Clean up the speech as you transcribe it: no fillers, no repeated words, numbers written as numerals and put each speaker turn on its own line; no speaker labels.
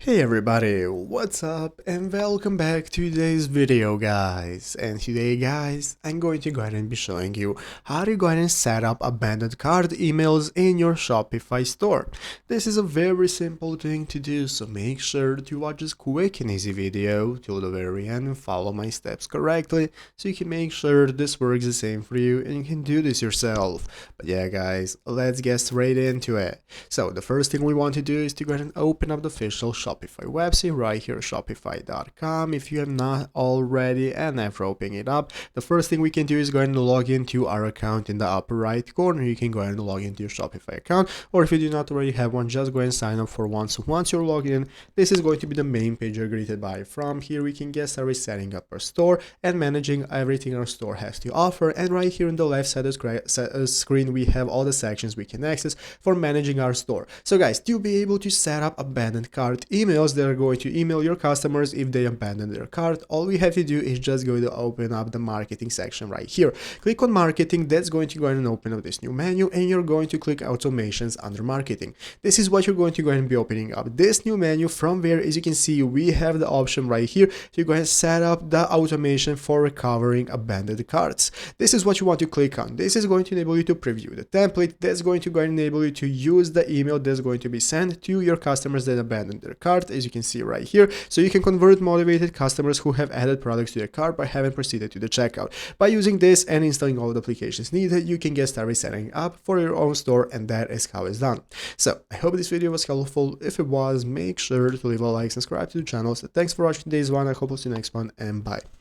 Hey everybody, what's up and welcome back to today's video guys. And today guys, I'm going to go ahead and be showing you how to go ahead and set up abandoned cart emails in your Shopify store. This is a very simple thing to do, so make sure to watch this quick and easy video till the very end and follow my steps correctly so you can make sure this works the same for you and you can do this yourself. But yeah guys, let's get straight into it. So the first thing we want to do is to go ahead and open up the official Shopify website right here, shopify.com, if you have not already. And after opening it up, the first thing we can do is go ahead and log into our account in the upper right corner. You can go ahead and log into your Shopify account, or if you do not already have one, just go ahead and sign up for one. So once you're logged in, this is going to be the main page you're greeted by. From here we can get started setting up our store and managing everything our store has to offer. And right here on the left side of the screen we have all the sections we can access for managing our store. So guys, to be able to set up abandoned cart emails that are going to email your customers if they abandon their cart, all we have to do is just go to open up the marketing section right here. Click on marketing. That's going to go ahead and open up this new menu, and you're going to click automations under marketing. This is what you're going to go ahead and be opening up this new menu, from where, as you can see, we have the option right here to go ahead and set up the automation for recovering abandoned carts. This is what you want to click on. This is going to enable you to preview the template. That's going to go ahead and enable you to use the email that's going to be sent to your customers that abandoned their cart, as you can see right here. So you can convert motivated customers who have added products to their cart but haven't proceeded to the checkout. By using this and installing all the applications needed, you can get started setting up for your own store, and that is how it's done. So I hope this video was helpful. If it was, make sure to leave a like, subscribe to the channel. So thanks for watching today's one. I hope to see you next one, and bye.